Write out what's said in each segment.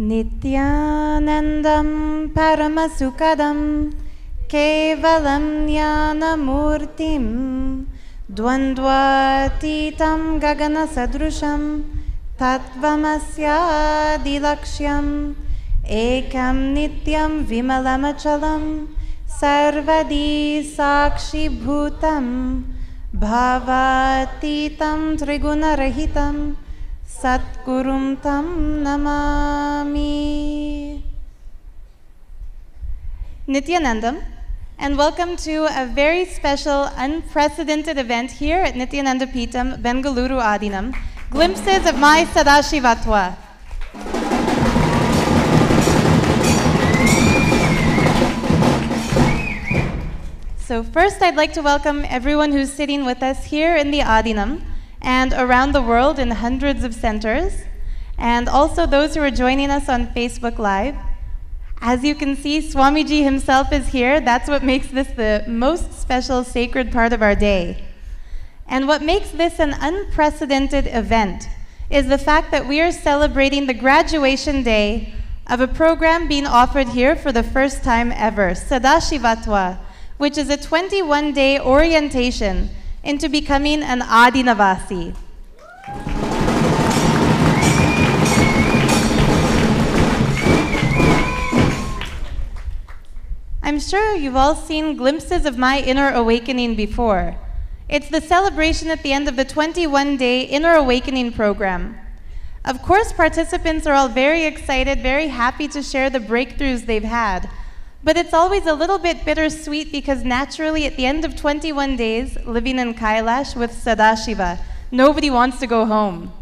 Nithyanandam Paramasukadam Kevalam Jnanamurtim Dvandvatitam Gagana Sadrusham Tattvamasya Dilaksham Ekam Nityam Vimalamachalam Sarvadi Sakshi Bhutam Bhavatitam Trigunarahitam Satgurum Tam Namami. Nithyanandam, and welcome to a very special, unprecedented event here at Nithyananda Peetham, Bengaluru Adheenam, glimpses of my Sadashivatva. So first I'd like to welcome everyone who's sitting with us here in the Adheenam and around the world in hundreds of centers, and also those who are joining us on Facebook Live. As you can see, Swamiji himself is here. That's what makes this the most special sacred part of our day. And what makes this an unprecedented event is the fact that we are celebrating the graduation day of a program being offered here for the first time ever, Sadashivatva, which is a 21-day orientation into becoming an Adheenavasi. I'm sure you've all seen glimpses of my inner awakening before. It's the celebration at the end of the 21-day Inner Awakening program. Of course, participants are all very excited, very happy to share the breakthroughs they've had. But it's always a little bit bittersweet because naturally at the end of 21 days, living in Kailash with Sadashiva, nobody wants to go home.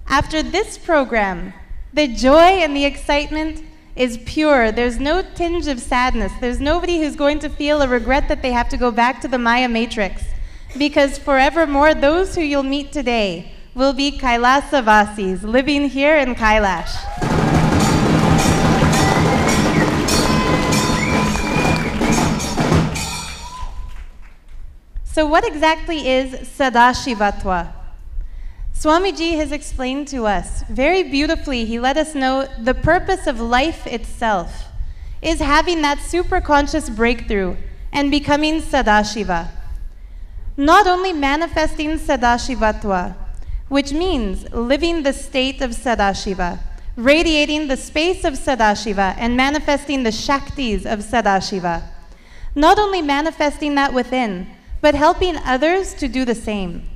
After this program, the joy and the excitement is pure. There's no tinge of sadness. There's nobody who's going to feel a regret that they have to go back to the Maya matrix, because forevermore, those who you'll meet today will be Kailasavasis, living here in Kailash. So what exactly is Sadashivatva? Swamiji has explained to us very beautifully. He let us know the purpose of life itself is having that superconscious breakthrough and becoming Sadashiva. Not only manifesting Sadashivatva, which means living the state of Sadashiva, radiating the space of Sadashiva and manifesting the Shaktis of Sadashiva. Not only manifesting that within, but helping others to do the same.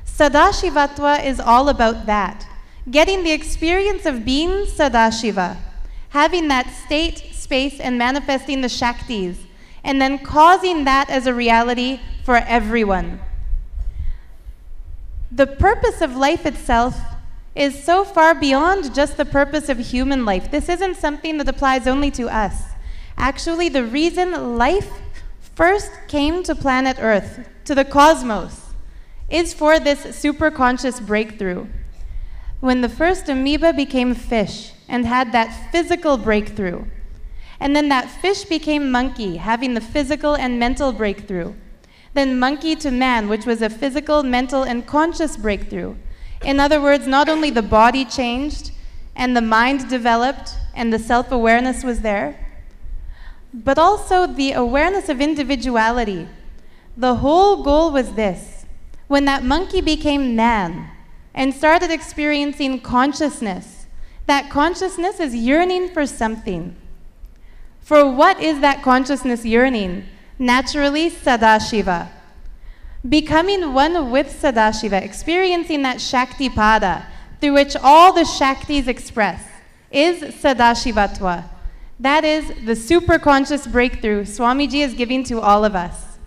Sadashivatva is all about that, getting the experience of being Sadashiva, having that state, space, and manifesting the Shaktis, and then causing that as a reality for everyone. The purpose of life itself is so far beyond just the purpose of human life. This isn't something that applies only to us. Actually, the reason life first came to planet Earth, to the cosmos, is for this superconscious breakthrough. When the first amoeba became fish and had that physical breakthrough, and then that fish became monkey, having the physical and mental breakthrough, then monkey to man, which was a physical, mental, and conscious breakthrough. In other words, not only the body changed, and the mind developed, and the self-awareness was there, but also the awareness of individuality. The whole goal was this. When that monkey became man and started experiencing consciousness, that consciousness is yearning for something. For what is that consciousness yearning? Naturally, Sadashiva. Becoming one with Sadashiva, experiencing that Shaktipada, through which all the Shaktis express, is Sadashivatva. That is the superconscious breakthrough Swamiji is giving to all of us.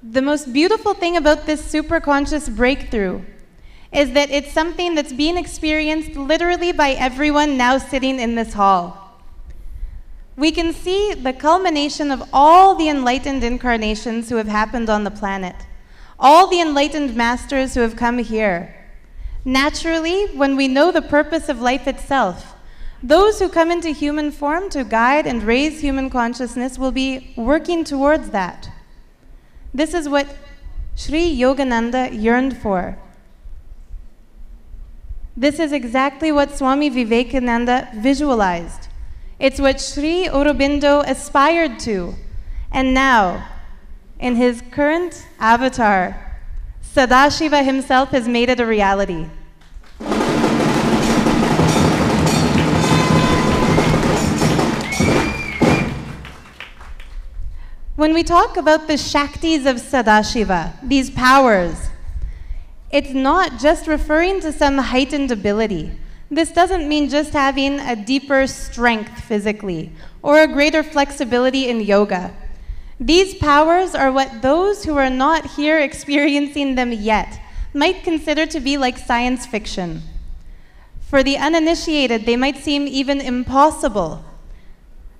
The most beautiful thing about this superconscious breakthrough is that it's something that's being experienced literally by everyone now sitting in this hall. We can see the culmination of all the enlightened incarnations who have happened on the planet, all the enlightened masters who have come here. Naturally, when we know the purpose of life itself, those who come into human form to guide and raise human consciousness will be working towards that. This is what Sri Yogananda yearned for. This is exactly what Swami Vivekananda visualized. It's what Sri Aurobindo aspired to. And now, in his current avatar, Sadashiva himself has made it a reality. When we talk about the Shaktis of Sadashiva, these powers, it's not just referring to some heightened ability. This doesn't mean just having a deeper strength physically or a greater flexibility in yoga. These powers are what those who are not here experiencing them yet might consider to be like science fiction. For the uninitiated, they might seem even impossible.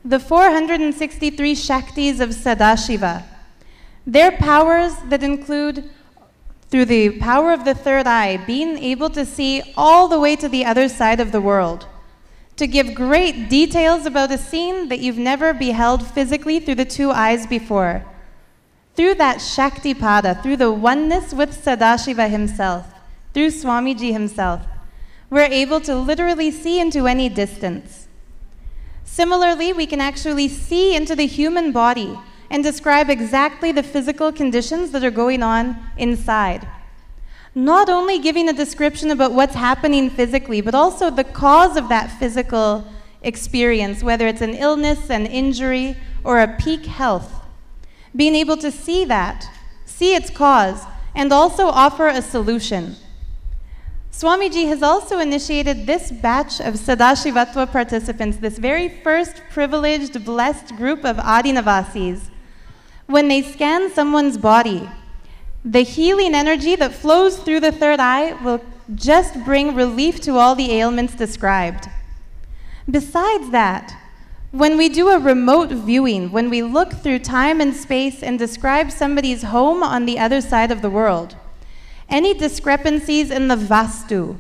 The 463 Shaktis of Sadashiva, their powers that include, through the power of the third eye, being able to see all the way to the other side of the world, to give great details about a scene that you've never beheld physically through the two eyes before. Through that Shaktipada, through the oneness with Sadashiva himself, through Swamiji himself, we're able to literally see into any distance. Similarly, we can actually see into the human body and describe exactly the physical conditions that are going on inside. Not only giving a description about what's happening physically, but also the cause of that physical experience, whether it's an illness, an injury, or a peak health. Being able to see that, see its cause, and also offer a solution. Swamiji has also initiated this batch of Sadashivatva participants, this very first privileged, blessed group of Adheenavasis. When they scan someone's body, the healing energy that flows through the third eye will just bring relief to all the ailments described. Besides that, when we do a remote viewing, when we look through time and space and describe somebody's home on the other side of the world, any discrepancies in the vastu,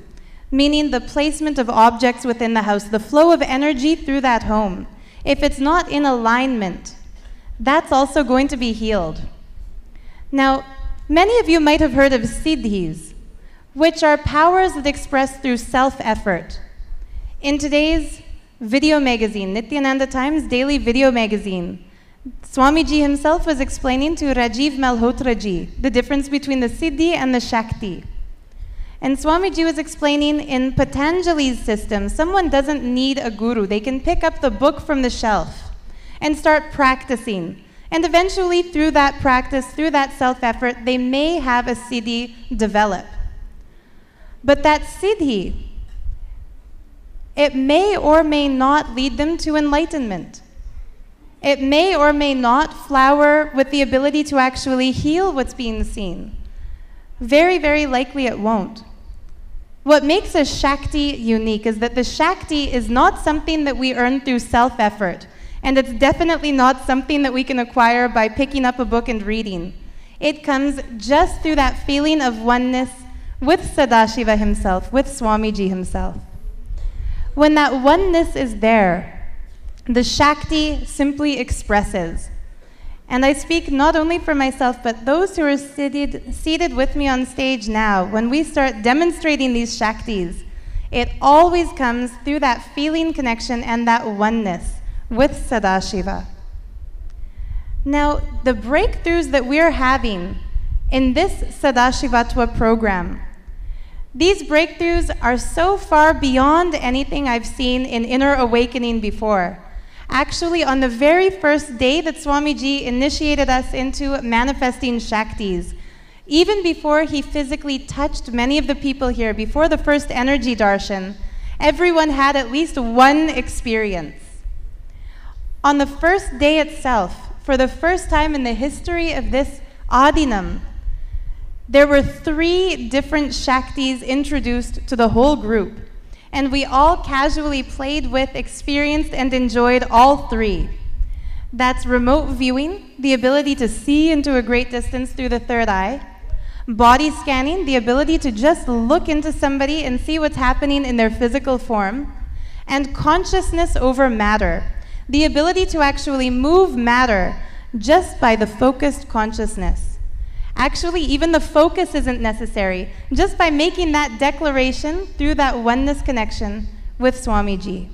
meaning the placement of objects within the house, the flow of energy through that home, if it's not in alignment, that's also going to be healed. Now, many of you might have heard of siddhis, which are powers that express through self-effort. In today's video magazine, Nithyananda Times Daily Video Magazine, Swamiji himself was explaining to Rajiv Malhotraji the difference between the Siddhi and the Shakti. And Swamiji was explaining in Patanjali's system, someone doesn't need a guru. They can pick up the book from the shelf and start practicing. And eventually, through that practice, through that self-effort, they may have a Siddhi develop. But that Siddhi, it may or may not lead them to enlightenment. It may or may not flower with the ability to actually heal what's being seen. Very, very likely it won't. What makes a Shakti unique is that the Shakti is not something that we earn through self-effort, and it's definitely not something that we can acquire by picking up a book and reading. It comes just through that feeling of oneness with Sadashiva himself, with Swamiji himself. When that oneness is there, the Shakti simply expresses. And I speak not only for myself, but those who are seated with me on stage now. When we start demonstrating these Shaktis, it always comes through that feeling connection and that oneness with Sadashiva. Now, the breakthroughs that we're having in this Sadashivatva program, these breakthroughs are so far beyond anything I've seen in Inner Awakening before. Actually, on the very first day that Swamiji initiated us into manifesting Shaktis, even before he physically touched many of the people here, before the first energy darshan, everyone had at least one experience. On the first day itself, for the first time in the history of this Adheenam, there were 3 different Shaktis introduced to the whole group. And we all casually played with, experienced, and enjoyed all 3. That's remote viewing, the ability to see into a great distance through the third eye. Body scanning, the ability to just look into somebody and see what's happening in their physical form. And consciousness over matter, the ability to actually move matter just by the focused consciousness. Actually, even the focus isn't necessary, just by making that declaration through that oneness connection with Swamiji.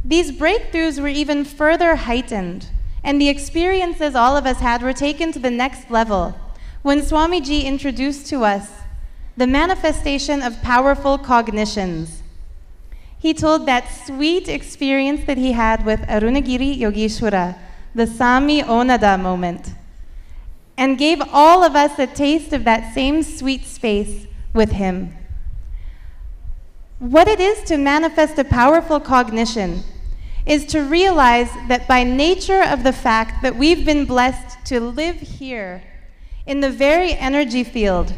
These breakthroughs were even further heightened, and the experiences all of us had were taken to the next level when Swamiji introduced to us the manifestation of powerful cognitions. He told that sweet experience that he had with Arunagiri Yogeshwara, the Sami Onada moment, and gave all of us a taste of that same sweet space with him. What it is to manifest a powerful cognition is to realize that by nature of the fact that we've been blessed to live here in the very energy field,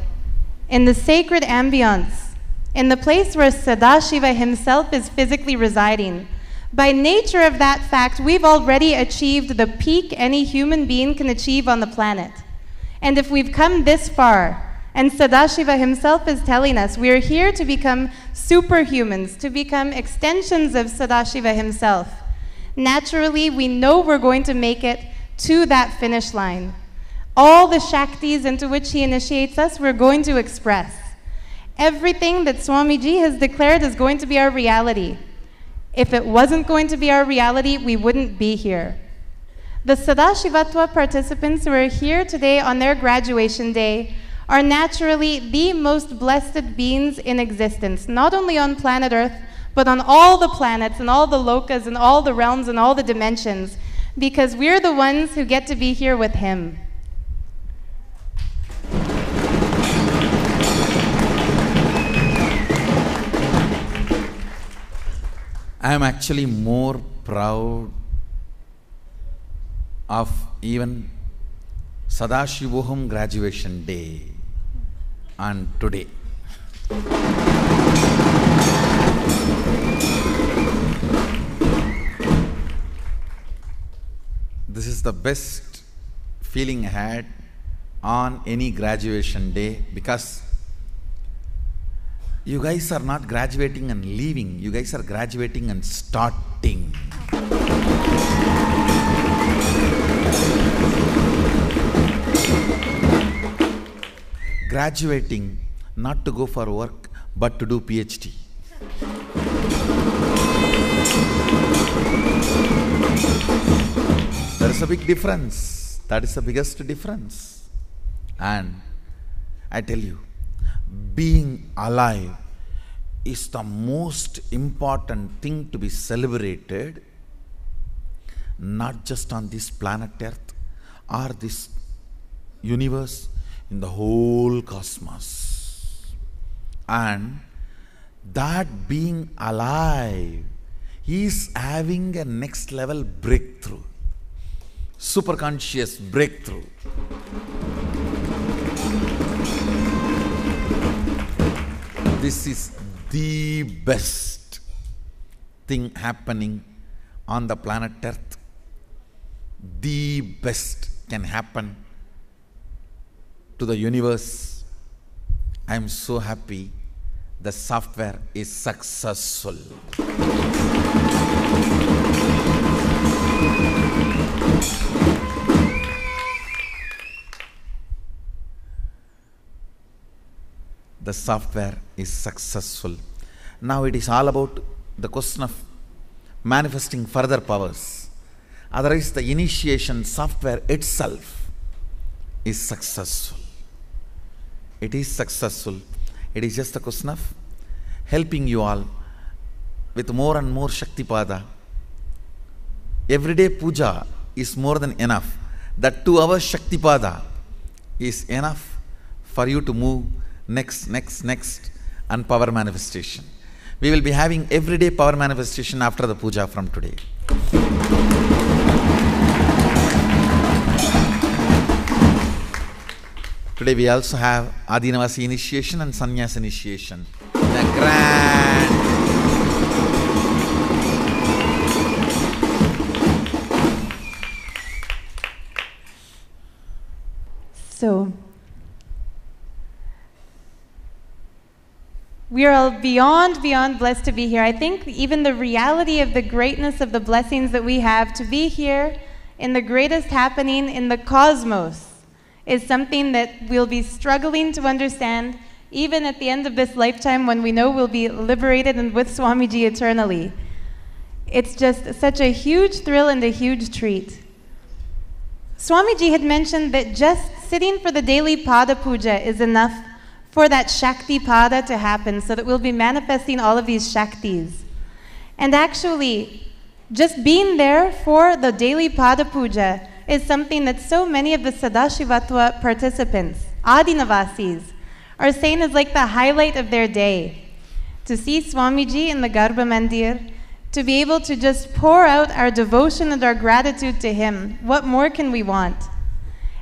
in the sacred ambience, in the place where Sadashiva himself is physically residing, by nature of that fact, we've already achieved the peak any human being can achieve on the planet. And if we've come this far, and Sadashiva himself is telling us we're here to become superhumans, to become extensions of Sadashiva himself, naturally we know we're going to make it to that finish line. All the Shaktis into which he initiates us, we're going to express. Everything that Swamiji has declared is going to be our reality. If it wasn't going to be our reality, we wouldn't be here. The Sadashivatva participants who are here today on their graduation day are naturally the most blessed beings in existence, not only on planet Earth, but on all the planets and all the lokas and all the realms and all the dimensions, because we're the ones who get to be here with him. I am actually more proud of even Sadashivoham graduation day and today. This is the best feeling I had on any graduation day, because you guys are not graduating and leaving, you guys are graduating and starting. Graduating not to go for work, but to do PhD. There is a big difference. That is the biggest difference. And I tell you, being alive is the most important thing to be celebrated, not just on this planet Earth or this universe, in the whole cosmos. And that being alive is having a next level breakthrough, superconscious breakthrough. This is the best thing happening on the planet Earth. The best can happen to the universe. I am so happy the software is successful. The software is successful. Now it is all about the question of manifesting further powers. Otherwise, the initiation software itself is successful. It is successful. It is just a question of helping you all with more and more Shaktipada. Everyday puja is more than enough. That 2 hours Shaktipada is enough for you to move next and power manifestation. We will be having everyday power manifestation after the puja from today. Today we also have Adheenavasi initiation and Sannyas initiation. The grand. So, we are all beyond blessed to be here. I think even the reality of the greatness of the blessings that we have to be here in the greatest happening in the cosmos is something that we'll be struggling to understand even at the end of this lifetime when we know we'll be liberated and with Swamiji eternally. It's just such a huge thrill and a huge treat. Swamiji had mentioned that just sitting for the daily Pada Puja is enough for that Shakti Pada to happen, so that we'll be manifesting all of these Shaktis. And actually, just being there for the daily Pada Puja is something that so many of the Sadashivatva participants, Adheenavasis, are saying is like the highlight of their day. To see Swamiji in the Garbha Mandir, to be able to just pour out our devotion and our gratitude to him, what more can we want?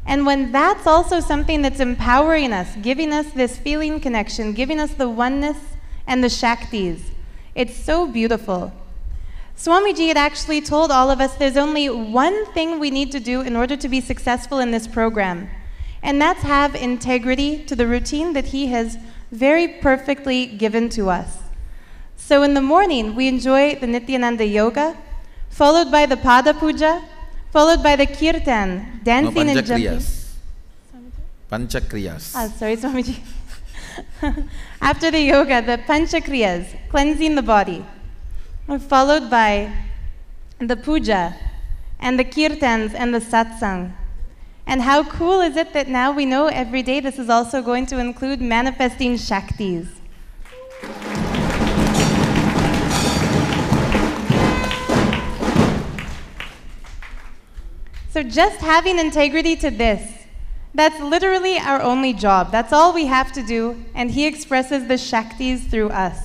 And when that's also something that's empowering us, giving us this feeling connection, giving us the oneness and the Shaktis, it's so beautiful. Swamiji had actually told all of us there's only one thing we need to do in order to be successful in this program, and that's have integrity to the routine that he has very perfectly given to us. So in the morning, we enjoy the Nithyananda Yoga, followed by the Pada Puja, followed by the Kirtan, dancing and jumping. Panchakriyas. Ah, sorry, Swamiji. After the yoga, the Panchakriyas, cleansing the body, followed by the Puja, and the Kirtans and the Satsang. And how cool is it that now we know every day this is also going to include manifesting Shaktis. So just having integrity to this, that's literally our only job. That's all we have to do, and he expresses the Shaktis through us.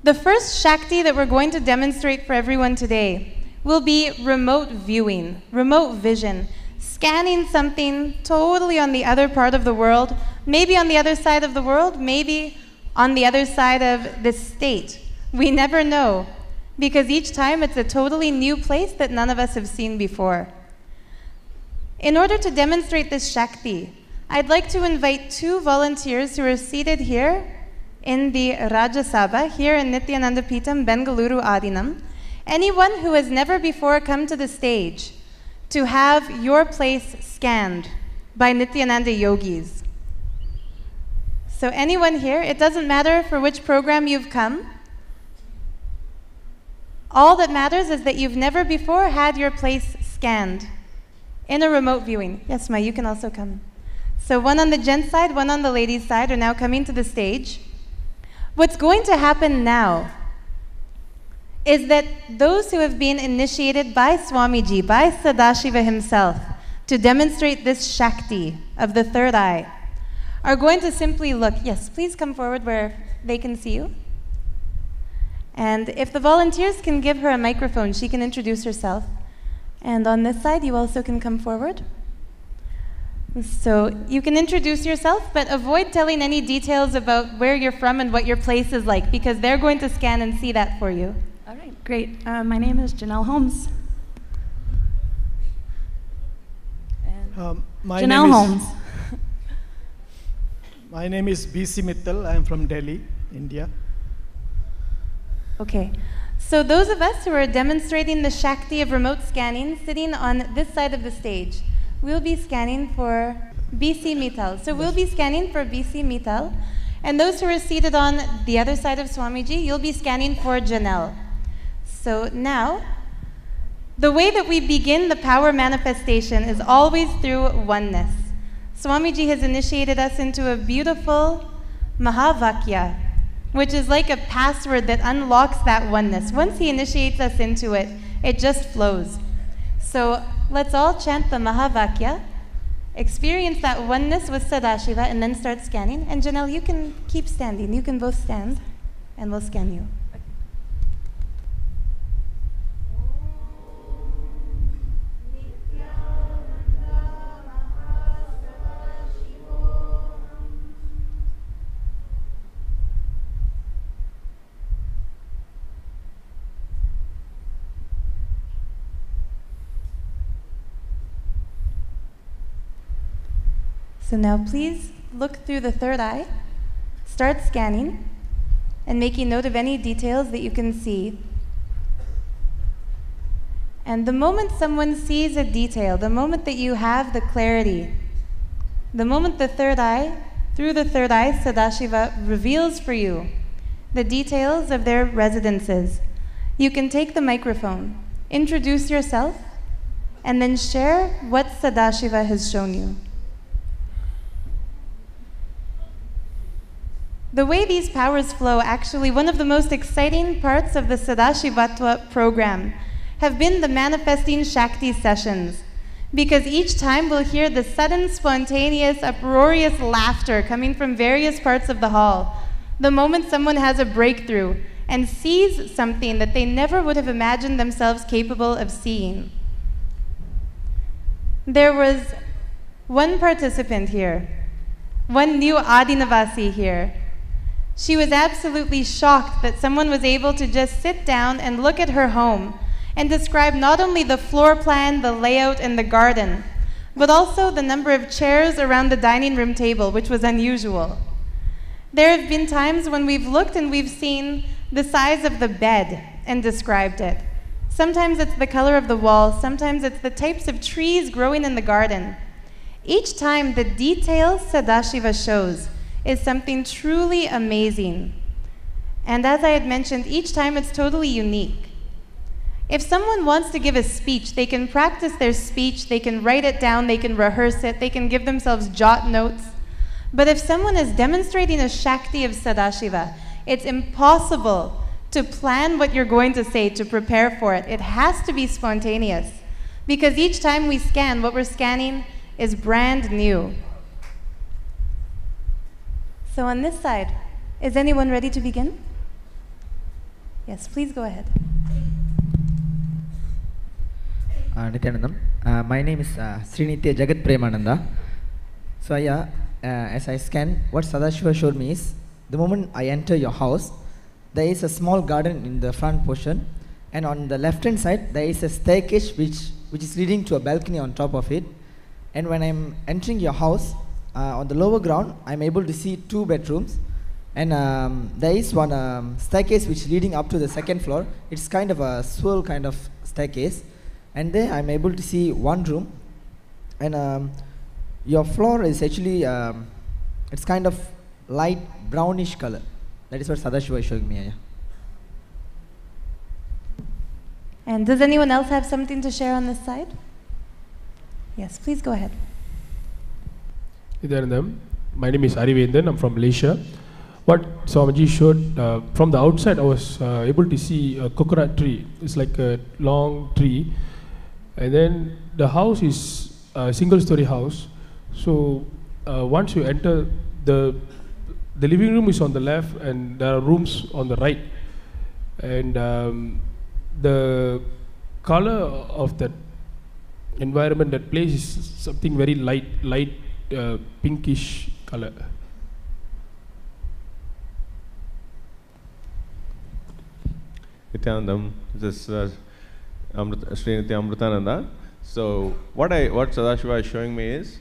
The first Shakti that we're going to demonstrate for everyone today will be remote viewing, remote vision, scanning something totally on the other part of the world, maybe on the other side of the world, maybe on the other side of the state. We never know, because each time it's a totally new place that none of us have seen before. In order to demonstrate this Shakti, I'd like to invite two volunteers who are seated here in the Raja Sabha, here in Nithyananda Peetham, Bengaluru Adheenam. Anyone who has never before come to the stage to have your place scanned by Nithyananda yogis. So anyone here, it doesn't matter for which program you've come. All that matters is that you've never before had your place scanned in a remote viewing. Yes, Ma, you can also come. So one on the gents' side, one on the ladies' side are now coming to the stage. What's going to happen now is that those who have been initiated by Swamiji, by Sadashiva himself, to demonstrate this Shakti of the third eye, are going to simply look. Yes, please come forward where they can see you. And if the volunteers can give her a microphone, she can introduce herself. And on this side, you also can come forward. So you can introduce yourself, but avoid telling any details about where you're from and what your place is like, because they're going to scan and see that for you. All right, great. My name is Janelle Holmes. Janelle Holmes. My name is B.C. Mittal. I am from Delhi, India. Okay, so those of us who are demonstrating the Shakti of remote scanning, sitting on this side of the stage, we'll be scanning for B.C. Mittal. So we'll be scanning for B.C. Mittal, and those who are seated on the other side of Swamiji, you'll be scanning for Janelle. So now, the way that we begin the power manifestation is always through oneness. Swamiji has initiated us into a beautiful Mahavakya, which is like a password that unlocks that oneness. Once he initiates us into it, it just flows. So let's all chant the Mahavakya, experience that oneness with Sadashiva, and then start scanning. And Janelle, you can keep standing. You can both stand, and we'll scan you. So now please look through the third eye, start scanning, and making note of any details that you can see. And the moment someone sees a detail, the moment that you have the clarity, the moment through the third eye, Sadashiva reveals for you the details of their residences, you can take the microphone, introduce yourself, and then share what Sadashiva has shown you. The way these powers flow, actually, one of the most exciting parts of the Sadashivatva program have been the manifesting Shakti sessions, because each time we'll hear the sudden, spontaneous, uproarious laughter coming from various parts of the hall, the moment someone has a breakthrough and sees something that they never would have imagined themselves capable of seeing. There was one participant here, one new Adheenavasi here. She was absolutely shocked that someone was able to just sit down and look at her home and describe not only the floor plan, the layout, and the garden, but also the number of chairs around the dining room table, which was unusual. There have been times when we've looked and we've seen the size of the bed and described it. Sometimes it's the color of the wall, sometimes it's the types of trees growing in the garden. Each time the detail Sadashiva shows is something truly amazing. And as I had mentioned, each time it's totally unique. If someone wants to give a speech, they can practice their speech, they can write it down, they can rehearse it, they can give themselves jot notes. But if someone is demonstrating a Shakti of Sadashiva, it's impossible to plan what you're going to say, to prepare for it. It has to be spontaneous, because each time we scan, what we're scanning is brand new. So on this side, is anyone ready to begin? Yes, please go ahead. Nithyanandam. My name is Srinitya Jagat Premananda. So as I scan, what Sadashiva showed me is, the moment I enter your house, there is a small garden in the front portion, and on the left hand side there is a staircase which is leading to a balcony on top of it. And when I'm entering your house, on the lower ground I'm able to see 2 bedrooms, and there is one staircase which is leading up to the second floor. It's kind of a swirl kind of staircase, and there I'm able to see 1 room, and your floor is actually it's kind of light brownish color. That is what Sadashiva is showing me. Yeah. And does anyone else have something to share on this side? Yes, please go ahead. Nithyanandam, my name is Arivendan, I'm from Malaysia. What Swamiji showed, from the outside I was able to see a coconut tree. It's like a long tree, and then the house is a single-story house. So once you enter, the living room is on the left and there are rooms on the right, and the color of that environment, that place, is something very light pinkish color. Nithyanandam, this is Srinitya Amritananda. So what Sadashiva is showing me is,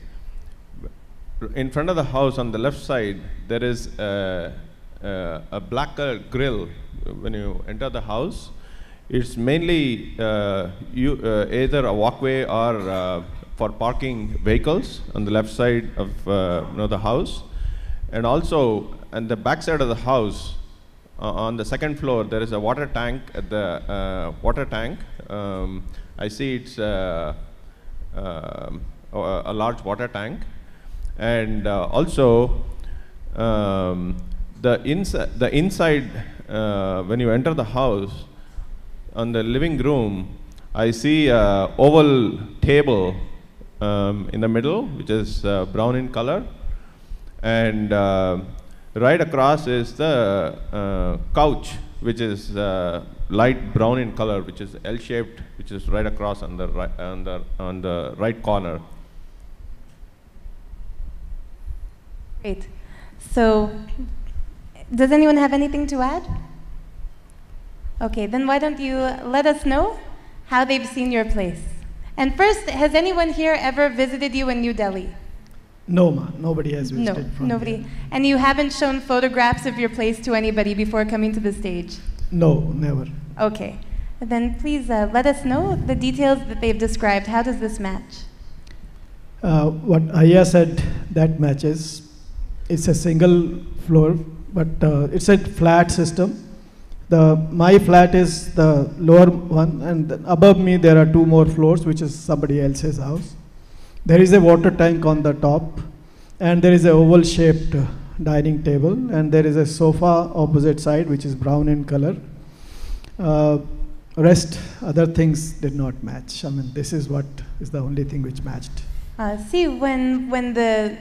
in front of the house on the left side there is a black color grill. When you enter the house, it's mainly either a walkway or for parking vehicles on the left side of the house. And also on the back side of the house, on the second floor, there is a water tank. At the water tank, I see it's a large water tank. And also the inside, when you enter the house, on the living room, I see a oval table in the middle, which is brown in color, and right across is the couch, which is light brown in color, which is L-shaped, which is right across on the right corner. Great. So, does anyone have anything to add? Okay, then why don't you let us know how they've seen your place. And first, has anyone here ever visited you in New Delhi? No, ma. Nobody has visited from nobody. here. And you haven't shown photographs of your place to anybody before coming to the stage? No, never. Okay. Then please let us know the details that they've described. How does this match? What Aya said, that matches. It's a single floor, but it's a flat system. My flat is the lower one, and above me there are 2 more floors, which is somebody else's house. There is a water tank on the top, and there is an oval-shaped dining table, and there is a sofa opposite side, which is brown in color. Rest, other things did not match. I mean, this is what is the only thing which matched. See, when the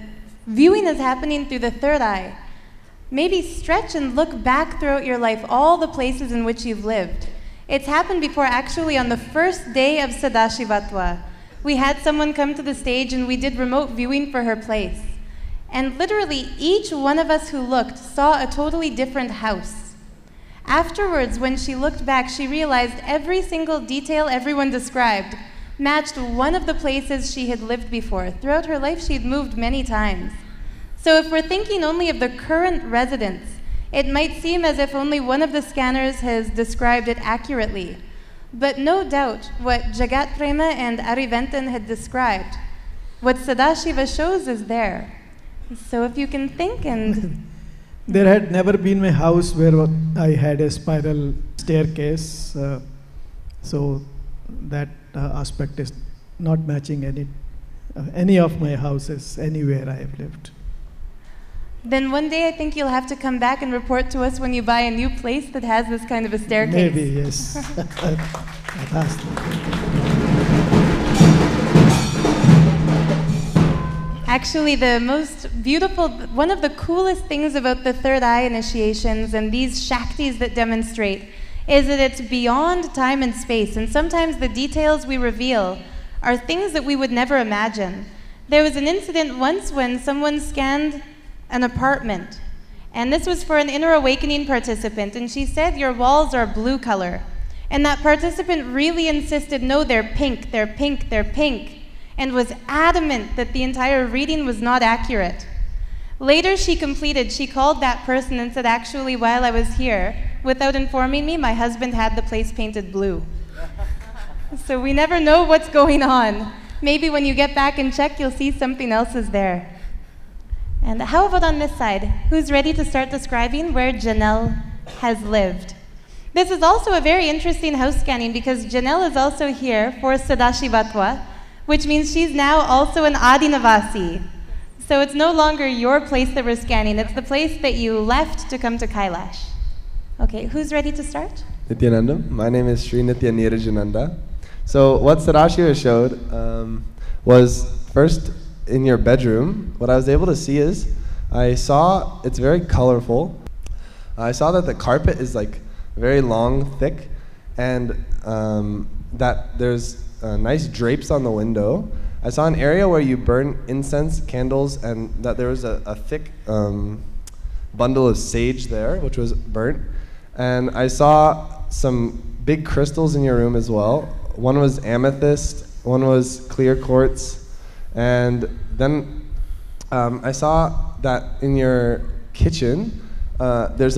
viewing is happening through the third eye, maybe stretch and look back throughout your life, all the places in which you've lived. It's happened before, actually, on the first day of Sadashivatva. We had someone come to the stage and we did remote viewing for her place. And literally, each one of us who looked saw a totally different house. Afterwards, when she looked back, she realized every single detail everyone described matched one of the places she had lived before. Throughout her life, she had moved many times. So if we're thinking only of the current residence, it might seem as if only one of the scanners has described it accurately. But no doubt, what Jagat Prema and Ariventan had described, what Sadashiva shows is there. So if you can think and... There had never been a house where I had a spiral staircase, so that aspect is not matching any of my houses anywhere I have lived. Then one day I think you'll have to come back and report to us when you buy a new place that has this kind of a staircase. Maybe, yes. Actually, the most beautiful, one of the coolest things about the third eye initiations and these Shaktis that demonstrate is that it's beyond time and space, and sometimes the details we reveal are things that we would never imagine. There was an incident once when someone scanned an apartment, and this was for an inner awakening participant, and she said, "Your walls are blue color." And that participant really insisted, "No, they're pink, they're pink, they're pink," and was adamant that the entire reading was not accurate. Later she called that person and said, "Actually, while I was here, without informing me, my husband had the place painted blue." So we never know what's going on. Maybe when you get back and check, you'll see something else is there. And how about on this side? Who's ready to start describing where Janelle has lived? This is also a very interesting house scanning because Janelle is also here for Sadashivatva, which means she's now also an Adheenavasi. So it's no longer your place that we're scanning, it's the place that you left to come to Kailash. Okay, who's ready to start? Nithyananda. My name is Sri Nithyananda. So what Sadashiva showed was first in your bedroom. What I was able to see is, I saw it's very colorful. I saw that the carpet is like very long, thick, and that there's nice drapes on the window. I saw an area where you burn incense, candles, and that there was a thick bundle of sage there, which was burnt. And I saw some big crystals in your room as well. One was amethyst, one was clear quartz, and then I saw that in your kitchen there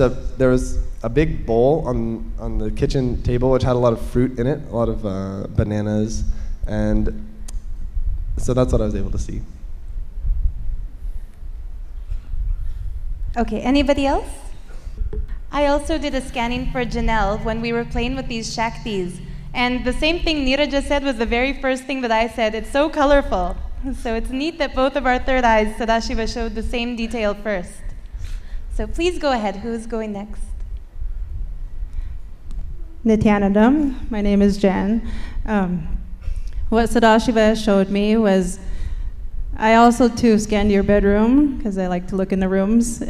was a big bowl on the kitchen table which had a lot of fruit in it, a lot of bananas, and so that's what I was able to see. Okay, anybody else? I also did a scanning for Janelle when we were playing with these Shaktis. And the same thing Neeraja said was the very first thing that I said. It's so colorful. So it's neat that both of our third eyes, Sadashiva, showed the same detail first. So please go ahead. Who's going next? Nithyanandam. My name is Jan. What Sadashiva showed me was, I also too scanned your bedroom because I like to look in the rooms.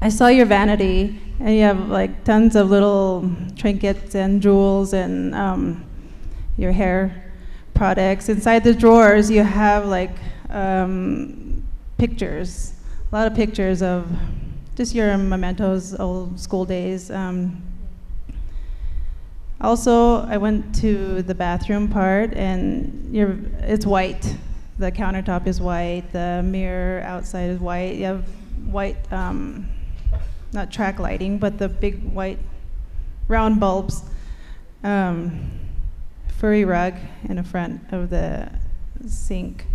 I saw your vanity, and you have like tons of little trinkets and jewels and your hair products. Inside the drawers, you have like pictures, a lot of pictures of just your mementos, old school days. Also, I went to the bathroom part, and it's white. The countertop is white. The mirror outside is white. You have white, not track lighting, but the big white round bulbs. furry rug in the front of the sink.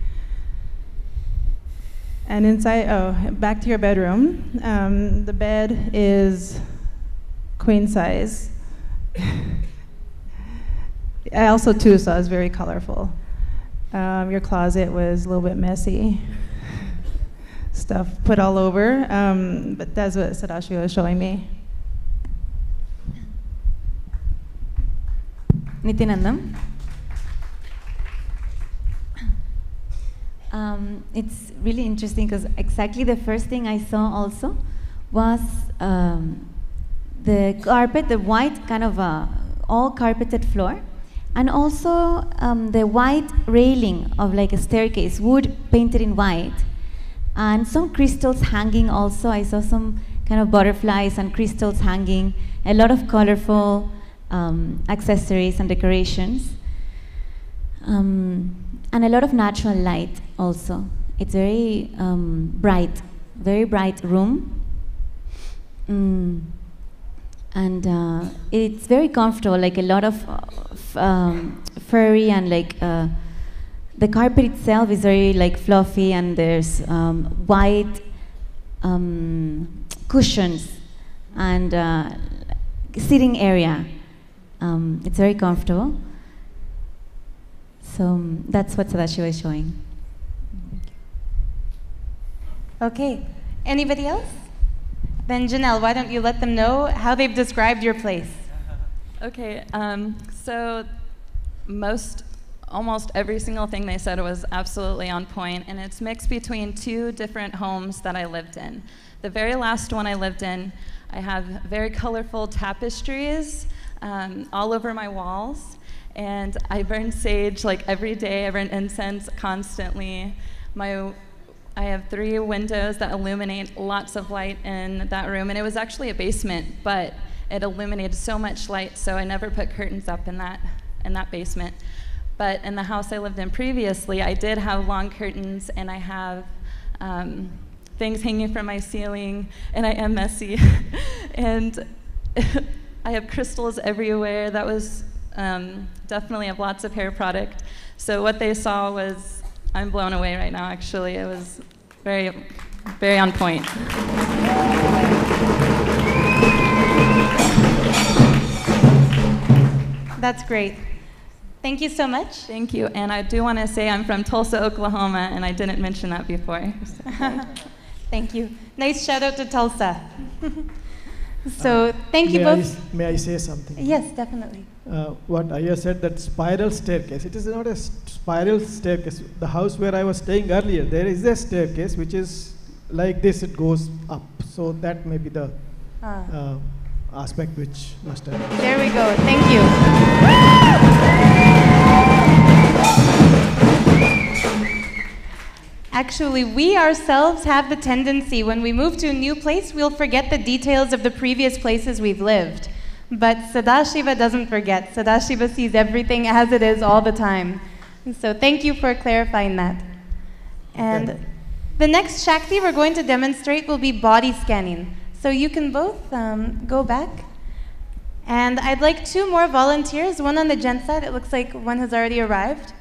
And inside, back to your bedroom, the bed is queen size. I also too saw it's very colorful. Your closet was a little bit messy. Stuff put all over, but that's what Sadashiva was showing me. Nithyanandam. It's really interesting because exactly the first thing I saw also was the carpet, the white kind of all carpeted floor, and also the white railing of like a staircase, wood painted in white, and some crystals hanging also. I saw some kind of butterflies and crystals hanging, a lot of colorful accessories and decorations, and a lot of natural light also. It's very bright room. And it's very comfortable, like a lot of furry, and like the carpet itself is very like fluffy, and there's white cushions and sitting area. It's very comfortable. So that's what Sadashiva is showing. Okay, anybody else? Then Janelle, why don't you let them know how they've described your place? Okay, so almost every single thing they said was absolutely on point, and it's mixed between two different homes that I lived in. The very last one I lived in, I have very colorful tapestries all over my walls, and I burn sage like every day. I burn incense constantly. I have 3 windows that illuminate lots of light in that room, and it was actually a basement, but it illuminated so much light, so I never put curtains up in that basement. But in the house I lived in previously, I did have long curtains, and I have things hanging from my ceiling, and I am messy. And I have crystals everywhere. That was definitely have lots of hair product. So what they saw was, I'm blown away right now, actually. It was very, very on point. That's great. Thank you so much. Thank you. And I do want to say I'm from Tulsa, Oklahoma, and I didn't mention that before. Thank you. Nice shout out to Tulsa. So thank you both. May I say something? Yes, definitely. What Aya said, that spiral staircase, it is not a spiral staircase. The house where I was staying earlier, there is a staircase which is like this, it goes up. So that may be the aspect which must have. There we go. Thank you. Actually, we ourselves have the tendency, when we move to a new place, we'll forget the details of the previous places we've lived. But Sadashiva doesn't forget. Sadashiva sees everything as it is all the time. So thank you for clarifying that. And the next Shakti we're going to demonstrate will be body scanning. So you can both go back. And I'd like 2 more volunteers, one on the gent side, it looks like one has already arrived,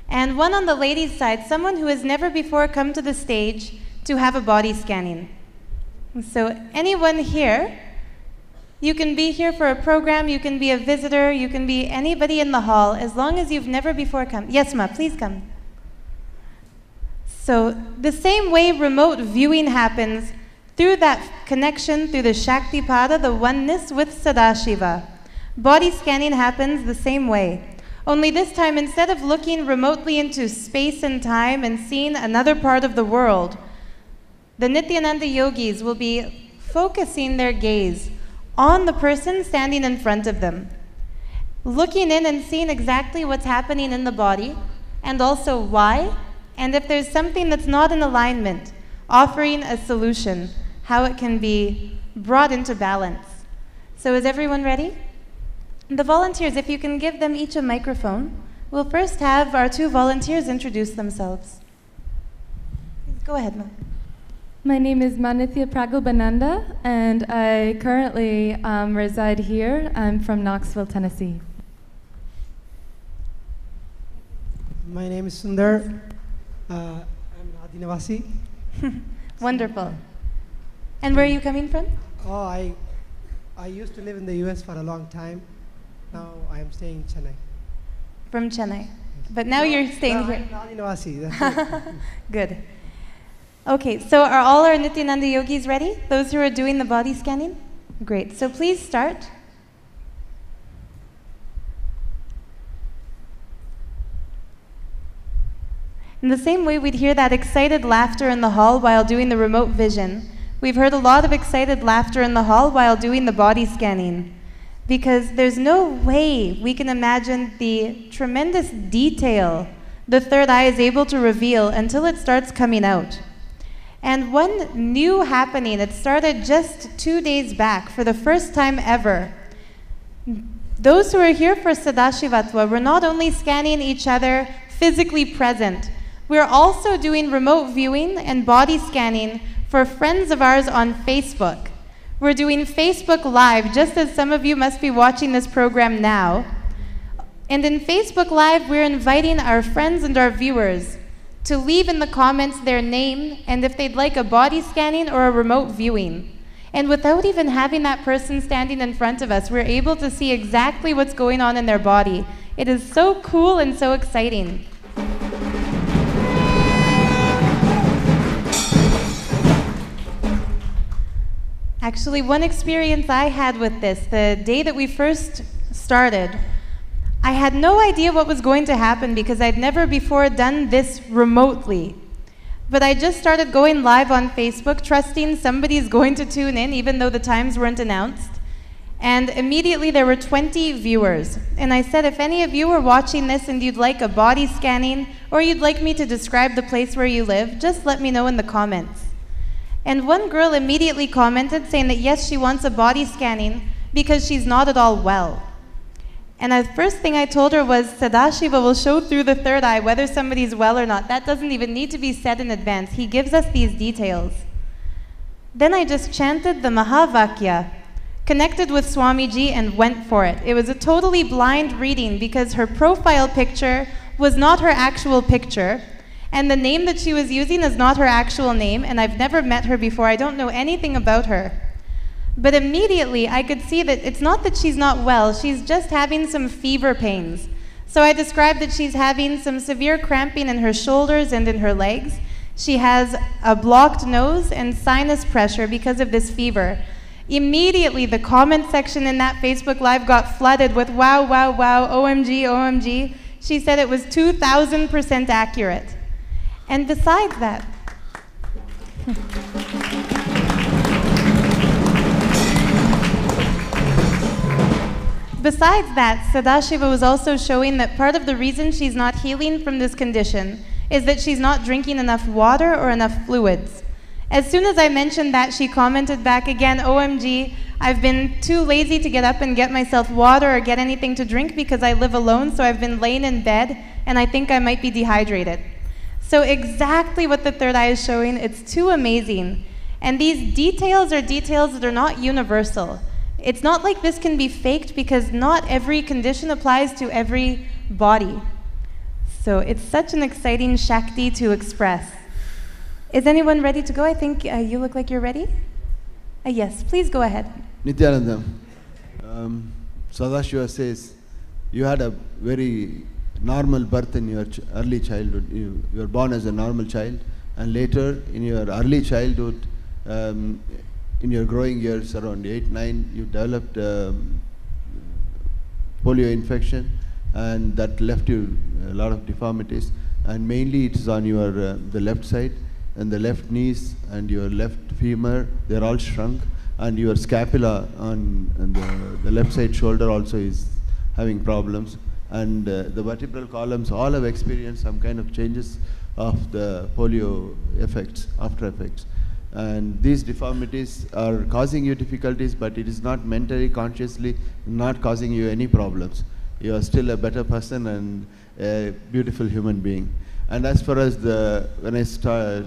and one on the ladies' side, someone who has never before come to the stage to have a body scanning. So anyone here, you can be here for a program, you can be a visitor, you can be anybody in the hall, as long as you've never before come. Yes, Ma, please come. So the same way remote viewing happens, through that connection, through the Shaktipada, the oneness with Sadashiva, body scanning happens the same way. Only this time, instead of looking remotely into space and time and seeing another part of the world, the Nithyananda yogis will be focusing their gaze on the person standing in front of them, looking in and seeing exactly what's happening in the body, and also why, and if there's something that's not in alignment, offering a solution, how it can be brought into balance. So is everyone ready? The volunteers, if you can give them each a microphone, we'll first have our 2 volunteers introduce themselves. Go ahead, Ma. My name is Manithya Pragobananda, and I currently reside here. I'm from Knoxville, Tennessee. My name is Sundar. I'm an Adheenavasi. Wonderful. And where are you coming from? Oh, I used to live in the US for a long time. Now I am staying in Chennai. From Chennai. But now you're staying here. I'm an Adheenavasi. That's it. Good. Okay, so are all our Nithyananda yogis ready? Those who are doing the body scanning? Great. So please start. In the same way we'd hear that excited laughter in the hall while doing the remote vision, we've heard a lot of excited laughter in the hall while doing the body scanning, because there's no way we can imagine the tremendous detail the third eye is able to reveal until it starts coming out. And one new happening, it started just 2 days back for the first time ever. Those who are here for Sadashivatva, we're not only scanning each other physically present, we're also doing remote viewing and body scanning for friends of ours on Facebook. We're doing Facebook Live, just as some of you must be watching this program now. And in Facebook Live, we're inviting our friends and our viewers to leave in the comments their name and if they'd like a body scanning or a remote viewing. And without even having that person standing in front of us, we're able to see exactly what's going on in their body. It is so cool and so exciting. Actually, one experience I had with this, the day that we first started, I had no idea what was going to happen because I'd never before done this remotely. But I just started going live on Facebook, trusting somebody's going to tune in, even though the times weren't announced. And immediately there were 20 viewers. And I said, if any of you are watching this and you'd like a body scanning, or you'd like me to describe the place where you live, just let me know in the comments. And one girl immediately commented saying that yes, she wants a body scanning because she's not at all well. And the first thing I told her was, Sadashiva will show through the third eye whether somebody's well or not. That doesn't even need to be said in advance. He gives us these details. Then I just chanted the Mahavakya, connected with Swamiji, and went for it. It was a totally blind reading because her profile picture was not her actual picture. And the name that she was using is not her actual name, and I've never met her before. I don't know anything about her. But immediately I could see that it's not that she's not well, she's just having some fever pains. So I described that she's having some severe cramping in her shoulders and in her legs. She has a blocked nose and sinus pressure because of this fever. Immediately the comment section in that Facebook Live got flooded with wow, wow, wow, OMG, OMG. She said it was 2,000% accurate. And besides that, Sadashiva was also showing that part of the reason she's not healing from this condition is that she's not drinking enough water or enough fluids. As soon as I mentioned that, she commented back again, OMG, I've been too lazy to get up and get myself water or get anything to drink because I live alone, so I've been laying in bed and I think I might be dehydrated. So exactly what the third eye is showing, it's too amazing. And these details are details that are not universal. It's not like this can be faked because not every condition applies to every body. So it's such an exciting Shakti to express. Is anyone ready to go? I think you look like you're ready. Yes, please go ahead. Nithyananda, Sadashiva says, you had a very normal birth in your early childhood. You were born as a normal child, and later in your early childhood, in your growing years, around 8, 9, you developed polio infection, and that left you a lot of deformities. And mainly it is on your the left side, and the left knees and your left femur, they're all shrunk, and your scapula on the left side shoulder also is having problems. And the vertebral columns all have experienced some kind of changes of the polio effects, after effects. And these deformities are causing you difficulties, but it is not mentally, consciously not causing you any problems. You are still a better person and a beautiful human being. And as far as when I start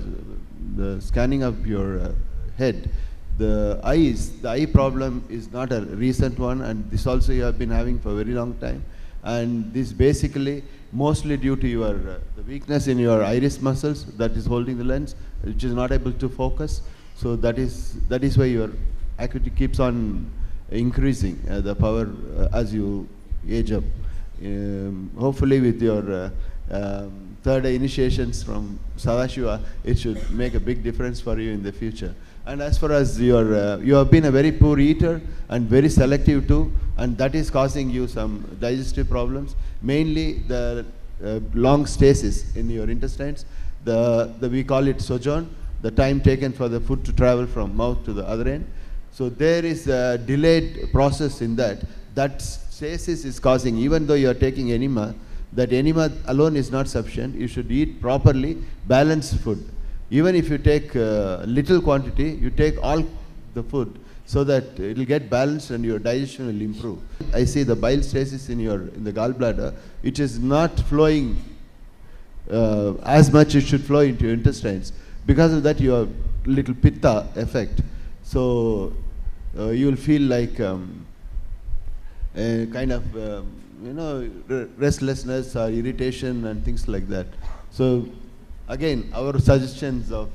the scanning of your head, the eye problem is not a recent one, and this also you have been having for a very long time. And this basically mostly due to your the weakness in your iris muscles that is holding the lens, which is not able to focus. So that is why your acuity keeps on increasing the power as you age up. Hopefully with your third eye initiations from Sadashiva, it should make a big difference for you in the future. And as far as your, you have been a very poor eater and very selective too, and that is causing you some digestive problems, mainly the long stasis in your intestines, we call it sojourn, the time taken for the food to travel from mouth to the other end. So there is a delayed process in that. That stasis is causing, even though you are taking enema, that enema alone is not sufficient. You should eat properly, balanced food. Even if you take little quantity, you take all the food so that it will get balanced and your digestion will improve. I see the bile stasis in the gallbladder, it is not flowing as much it should flow into your intestines. Because of that, you have little pitta effect. So you will feel like a kind of restlessness or irritation and things like that. So again, our suggestions of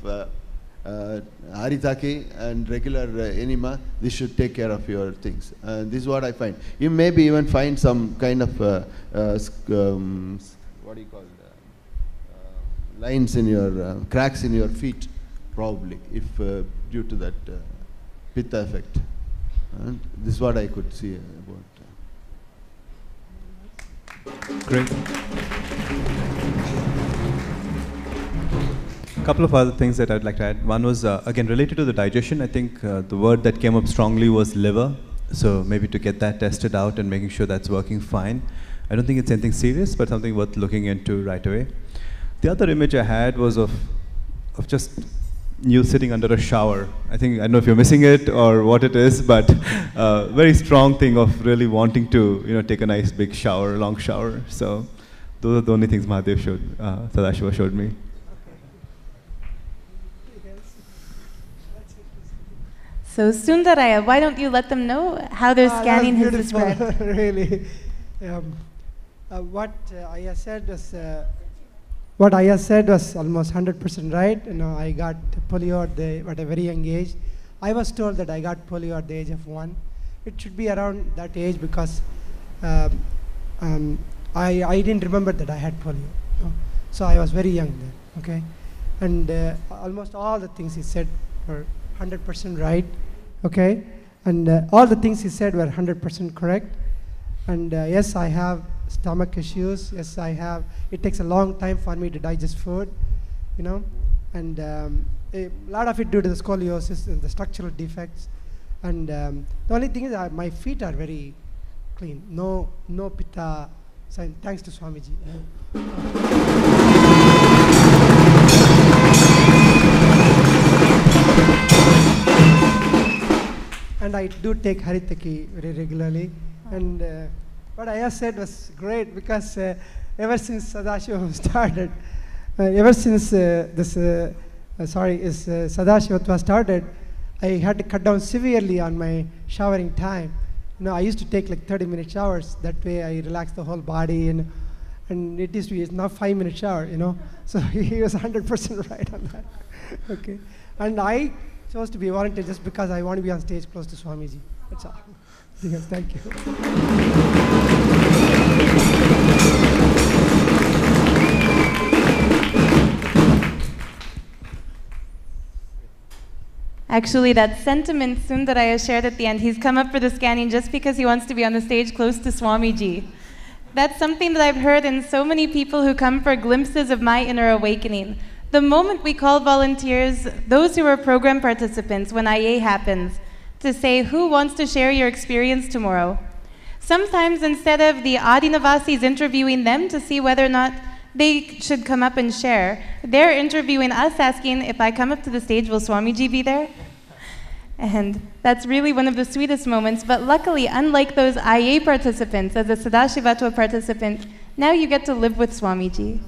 haritaki and regular enema, this should take care of your things. And this is what I find. You maybe even find some kind of what do you call lines in your cracks in your feet, probably, if due to that pitta effect. And this is what I could see about. Great. A couple of other things that I'd like to add. One was, again, related to the digestion. I think the word that came up strongly was liver. So maybe to get that tested out and making sure that's working fine. I don't think it's anything serious, but something worth looking into right away. The other image I had was of just you sitting under a shower. I don't know if you're missing it or what it is, but very strong thing of really wanting to take a nice big shower, long shower. So those are the only things Mahadev showed, Sadashiva showed me. So Sundaraya, why don't you let them know how they're scanning his described? Really, what Ayya said was almost 100% right. I got polio at a very young age. I was told that I got polio at the age of 1. It should be around that age because I didn't remember that I had polio. So I was very young then. Okay, and almost all the things he said were 100% right. Okay, and all the things he said were 100% correct. And yes, I have stomach issues. Yes, I have. It takes a long time for me to digest food, and a lot of it due to the scoliosis and the structural defects. And the only thing is that my feet are very clean. No pitta sign. Thanks to Swamiji. And I do take haritaki very regularly. And what Ayya said was great because ever since Sadashiva started, Sadashivatva started, I had to cut down severely on my showering time. I used to take like 30-minute showers. That way I relax the whole body, and it is now 5-minute shower. So he was 100% right on that. Okay, and I chose to be a volunteer just because I want to be on stage close to Swamiji. That's all. Yes, thank you. Actually, that sentiment Sundaraya shared at the end, he's come up for the scanning just because he wants to be on the stage close to Swamiji. That's something that I've heard in so many people who come for glimpses of my inner awakening. The moment we call volunteers, those who are program participants when IA happens, to say who wants to share your experience tomorrow. Sometimes instead of the Adheenavasis interviewing them to see whether or not they should come up and share, they're interviewing us asking, if I come up to the stage, will Swamiji be there? And that's really one of the sweetest moments, but luckily, unlike those IA participants, as a Sadashivatva participant, now you get to live with Swamiji.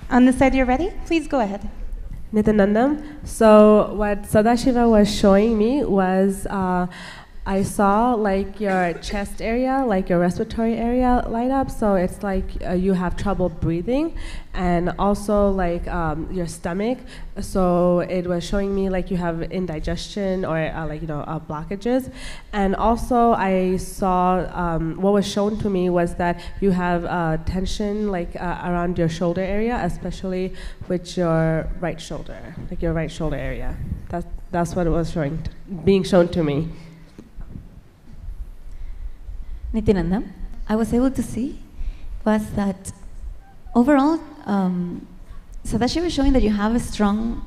On the side you're ready, please go ahead. Nithyanandam. So what Sadashiva was showing me was I saw like your chest area, like your respiratory area light up, so it's like you have trouble breathing, and also like your stomach, so it was showing me like you have indigestion or like blockages. And also I saw what was shown to me was that you have tension like around your shoulder area, especially with your right shoulder, like your right shoulder area. That's what it was being shown to me. Nithyananda, I was able to see was that overall, Sadashiva is showing that you have a strong